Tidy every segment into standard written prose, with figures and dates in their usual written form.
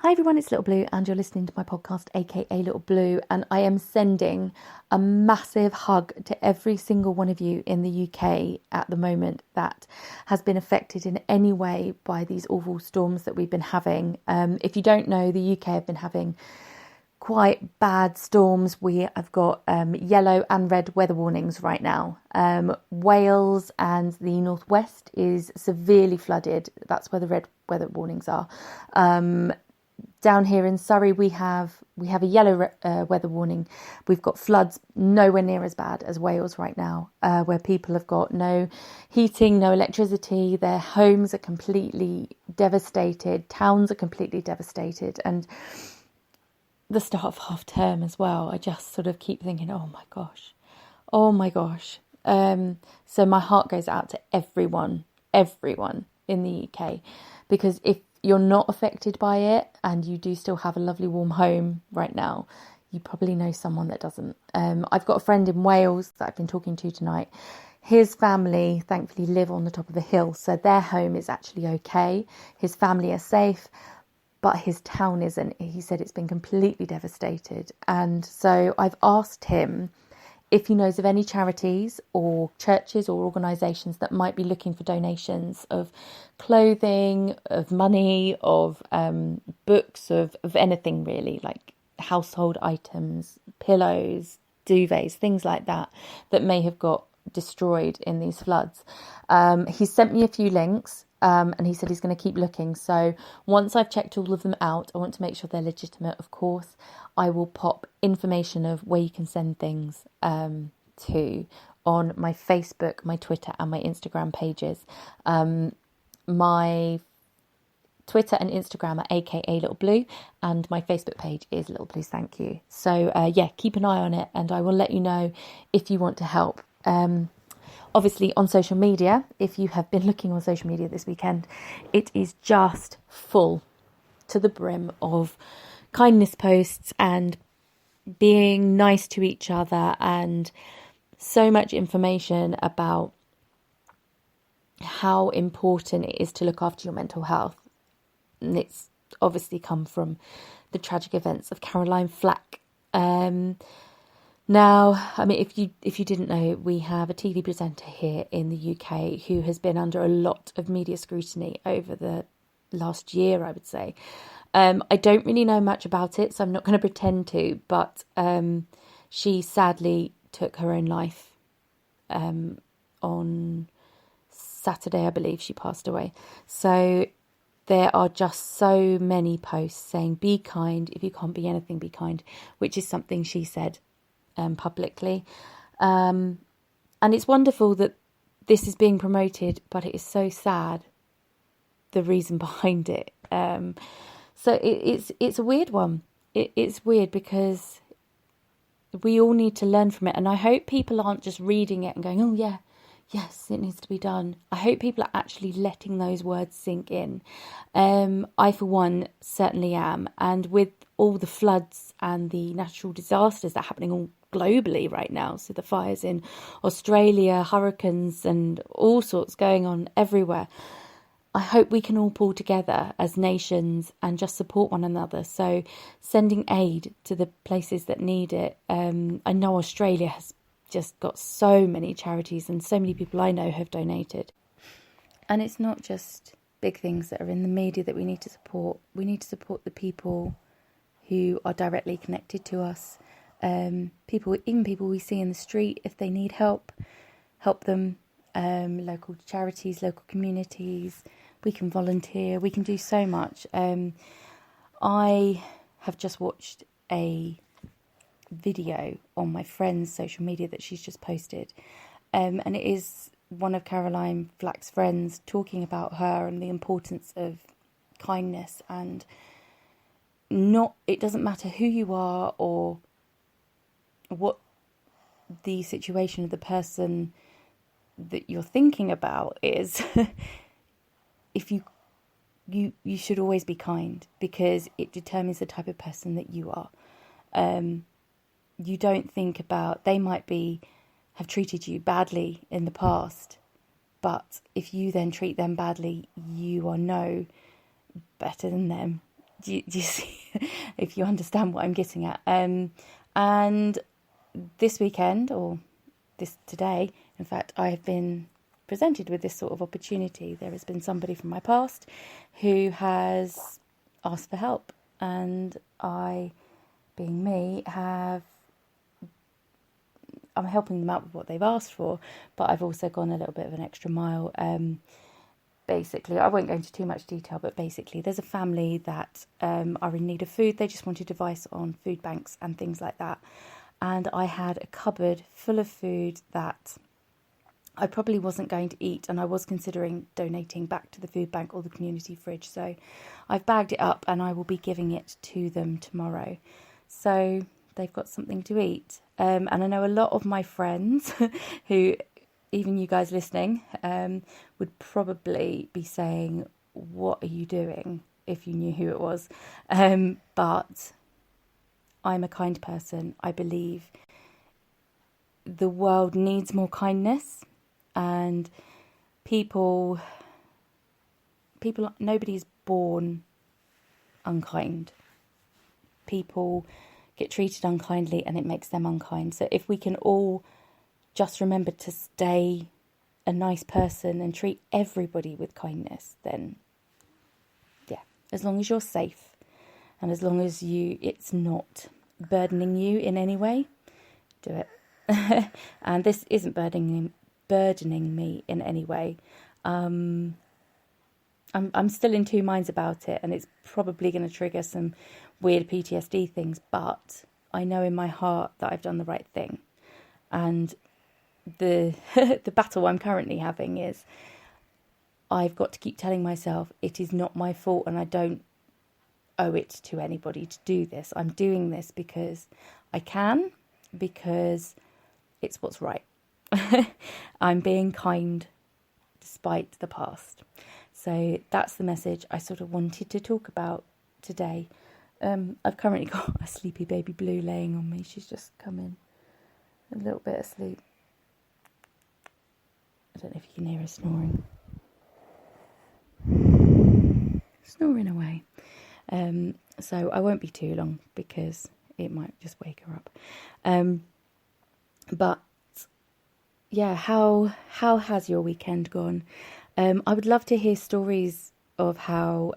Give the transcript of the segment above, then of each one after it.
Hi everyone, it's Little Blue and you're listening to my podcast, aka Little Blue, and I am sending a massive hug to every single one of you in the UK at the moment that has been affected in any way by these awful storms that we've been having. If you don't know, the UK have been having quite bad storms. We have got yellow and red weather warnings right now. Wales and the northwest is severely flooded. That's where the red weather warnings are. Down here in Surrey, we have a yellow weather warning. We've got floods nowhere near as bad as Wales right now, where people have got no heating, no electricity. Their homes are completely devastated. Towns are completely devastated. And the start of half term as well. I just sort of keep thinking, oh my gosh. So my heart goes out to everyone in the UK, because if you're not affected by it and you do still have a lovely warm home right now, you probably know someone that doesn't. I've got a friend in Wales that I've been talking to tonight. His family thankfully live on the top of a hill, so their home is actually okay. His family are safe, but his town isn't. He said it's been completely devastated. And so I've asked him if he knows of any charities or churches or organisations that might be looking for donations of clothing, of money, of books, of anything really, like household items, pillows, duvets, things like that, that may have got destroyed in these floods. He sent me a few links. And he said he's going to keep looking. So once I've checked all of them out, I want to make sure they're legitimate, of course. I will pop information of where you can send things to on my Facebook, my Twitter and my Instagram pages. My Twitter and Instagram are aka Little Blue, and my Facebook page is Little Blues Thank You. So keep an eye on it and I will let you know if you want to help. Obviously on social media, if you have been looking on social media this weekend, it is just full to the brim of kindness posts and being nice to each other, and so much information about how important it is to look after your mental health. And it's obviously come from the tragic events of Caroline Flack. Now, I mean, if you didn't know, we have a TV presenter here in the UK who has been under a lot of media scrutiny over the last year, I would say. I don't really know much about it, so I'm not going to pretend to, but she sadly took her own life on Saturday, I believe she passed away. So there are just so many posts saying, be kind, if you can't be anything, be kind, which is something she said publicly, and it's wonderful that this is being promoted, but it is so sad the reason behind it. So it's a weird one. It's weird because we all need to learn from it, and I hope people aren't just reading it and going, oh yeah, yes, it needs to be done. I hope people are actually letting those words sink in. I, for one, certainly am. And with all the floods and the natural disasters that are happening all globally right now, so the fires in Australia, hurricanes and all sorts going on everywhere, I hope we can all pull together as nations and just support one another. So sending aid to the places that need it. I know Australia has just got so many charities and so many people I know have donated. And it's not just big things that are in the media that we need to support. We need to support the people who are directly connected to us. Even people we see in the street, if they need help them. Local charities, local communities, we can volunteer, we can do so much. I have just watched a video on my friend's social media that she's just posted, and it is one of Caroline Flack's friends talking about her and the importance of kindness, and it doesn't matter who you are or what the situation of the person that you're thinking about is. If you should always be kind, because it determines the type of person that you are. You don't think about, they might have treated you badly in the past, but if you then treat them badly, you are no better than them. do you see if you understand what I'm getting at? And this weekend, or today, in fact, I have been presented with this sort of opportunity. There has been somebody from my past who has asked for help, and I, being me, I'm helping them out with what they've asked for, but I've also gone a little bit of an extra mile. Basically, I won't go into too much detail, but basically there's a family that are in need of food. They just wanted advice on food banks and things like that. And I had a cupboard full of food that I probably wasn't going to eat, and I was considering donating back to the food bank or the community fridge. So I've bagged it up and I will be giving it to them tomorrow. So they've got something to eat. And I know a lot of my friends who, even you guys listening, would probably be saying, what are you doing, if you knew who it was. But I'm a kind person. I believe the world needs more kindness, and people, nobody's born unkind. People get treated unkindly and it makes them unkind. So if we can all just remember to stay a nice person and treat everybody with kindness, then yeah, as long as you're safe and as long as it's not burdening you in any way, do it. And this isn't burdening me in any way. I'm still in two minds about it, and it's probably going to trigger some weird PTSD things, but I know in my heart that I've done the right thing. And the the battle I'm currently having is I've got to keep telling myself it is not my fault and I don't owe it to anybody to do this. I'm doing this because I can, because it's what's right. I'm being kind despite the past. So that's the message I sort of wanted to talk about today. I've currently got a sleepy baby Blue laying on me. She's just come in a little bit asleep. I don't know if you can hear her snoring. Snoring away. So I won't be too long because it might just wake her up. But yeah, how has your weekend gone? I would love to hear stories of how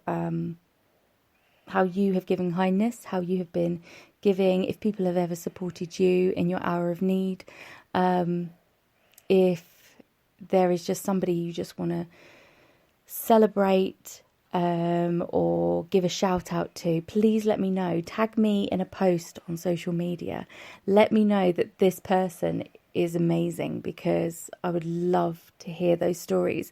you have given kindness, how you have been giving, if people have ever supported you in your hour of need, if there is just somebody you just want to celebrate or give a shout out to, please let me know. Tag me in a post on social media. Let me know that this person is amazing, because I would love to hear those stories.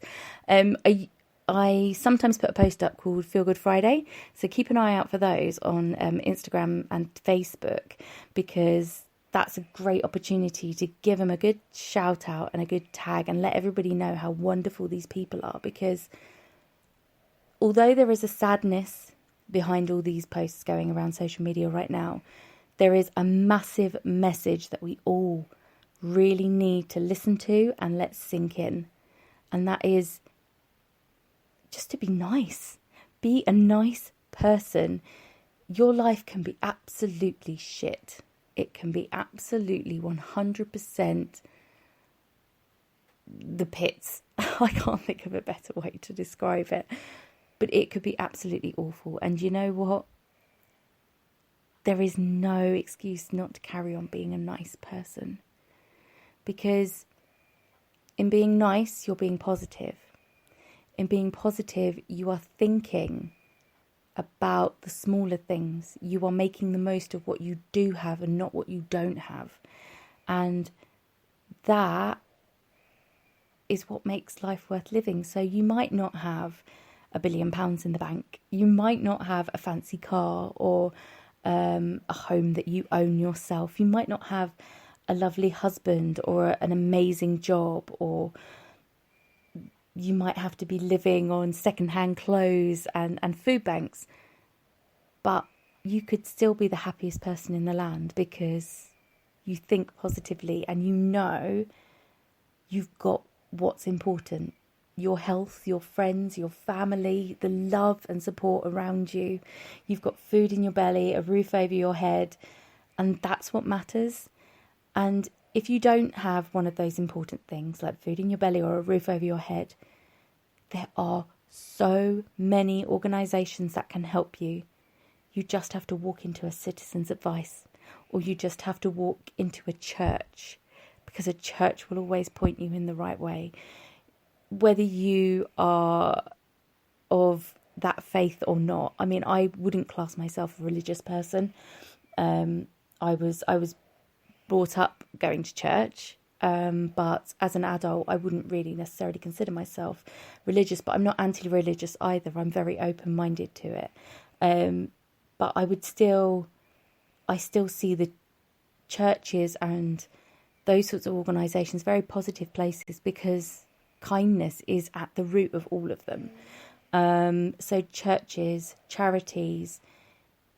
I sometimes put a post up called Feel Good Friday, so keep an eye out for those on Instagram and Facebook, because that's a great opportunity to give them a good shout out and a good tag and let everybody know how wonderful these people are. Because although there is a sadness behind all these posts going around social media right now, there is a massive message that we all really need to listen to and let sink in. And that is just to be nice. Be a nice person. Your life can be absolutely shit. It can be absolutely 100% the pits. I can't think of a better way to describe it. But it could be absolutely awful. And you know what? There is no excuse not to carry on being a nice person. Because in being nice, you're being positive. In being positive, you are thinking about the smaller things. You are making the most of what you do have and not what you don't have. And that is what makes life worth living. So you might not have £1 billion in the bank. You might not have a fancy car or a home that you own yourself. You might not have a lovely husband or an amazing job, or you might have to be living on second-hand clothes and food banks. But you could still be the happiest person in the land because you think positively and you know you've got what's important. your health, your friends, your family, the love and support around you. You've got food in your belly, a roof over your head, and that's what matters. And if you don't have one of those important things like food in your belly or a roof over your head, there are so many organisations that can help you. You just have to walk into a Citizens Advice, or you just have to walk into a church, because a church will always point you in the right way. Whether you are of that faith or not. I mean, I wouldn't class myself a religious person. I was brought up going to church, but as an adult, I wouldn't really necessarily consider myself religious. But I'm not anti-religious either. I'm very open-minded to it. But I still see the churches and those sorts of organisations very positive places, because kindness is at the root of all of them. So churches, charities,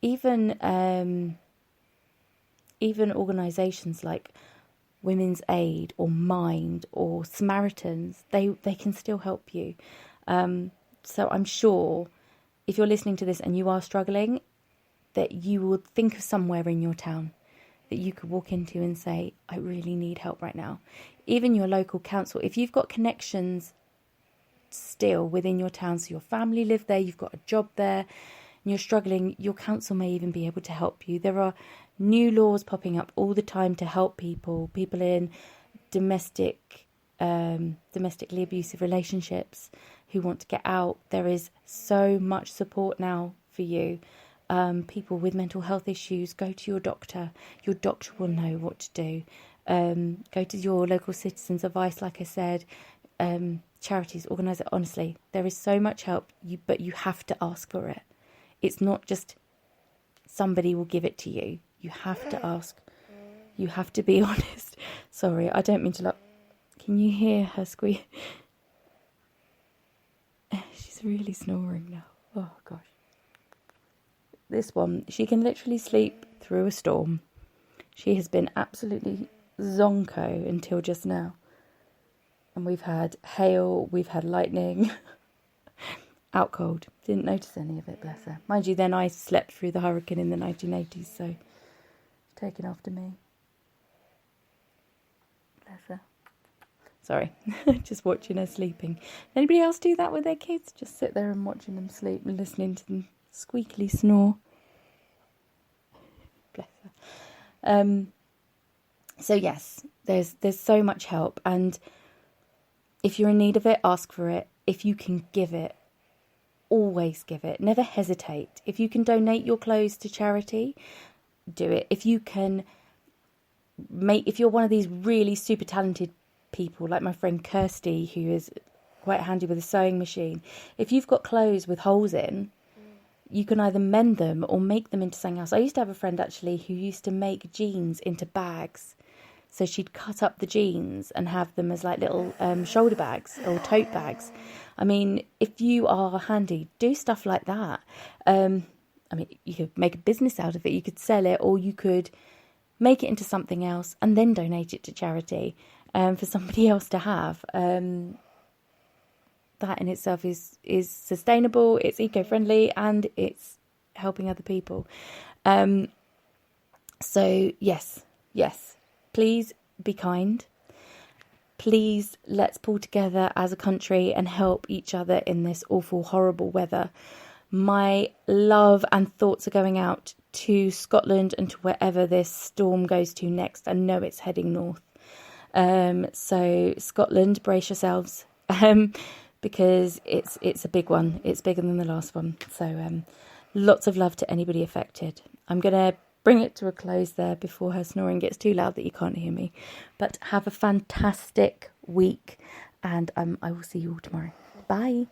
even organisations like Women's Aid or Mind or Samaritans, they can still help you. So I'm sure if you're listening to this and you are struggling, that you will think of somewhere in your town that you could walk into and say, I really need help right now. Even your local council, if you've got connections still within your town, so your family live there, you've got a job there, and you're struggling, your council may even be able to help you. There are new laws popping up all the time to help people in domestically abusive relationships who want to get out. There is so much support now for you. People with mental health issues, go to your doctor. Your doctor will know what to do. Go to your local Citizens Advice, like I said. Charities, organise it. Honestly, there is so much help, but you have to ask for it. It's not just somebody will give it to you. You have to ask. You have to be honest. Sorry, I don't mean to look. Can you hear her squeak? She's really snoring now. Oh, gosh. This one, she can literally sleep through a storm. She has been absolutely zonko until just now. And we've had hail, we've had lightning. Out cold. Didn't notice any of it, bless her. Mind you, then I slept through the hurricane in the 1980s, so taken after me. Bless her. Sorry, just watching her sleeping. Anybody else do that with their kids? Just sit there and watching them sleep and listening to them squeakily snore. Bless her. So yes, there's so much help, and if you're in need of it, ask for it. If you can give it, always give it. Never hesitate. If you can donate your clothes to charity, do it. If you can if you're one of these really super talented people, like my friend Kirsty, who is quite handy with a sewing machine, if you've got clothes with holes in, you can either mend them or make them into something else. I used to have a friend actually who used to make jeans into bags. So she'd cut up the jeans and have them as like little shoulder bags or tote bags. I mean, if you are handy, do stuff like that. I mean, you could make a business out of it. You could sell it, or you could make it into something else and then donate it to charity for somebody else to have. That in itself is sustainable, it's eco-friendly, and it's helping other people. So yes, please be kind. Please, let's pull together as a country and help each other in this awful, horrible weather. My love and thoughts are going out to Scotland and to wherever this storm goes to next. I know it's heading north. So Scotland, brace yourselves. Because it's a big one. It's bigger than the last one. So lots of love to anybody affected. I'm going to bring it to a close there before her snoring gets too loud that you can't hear me. But have a fantastic week, and I will see you all tomorrow. Bye.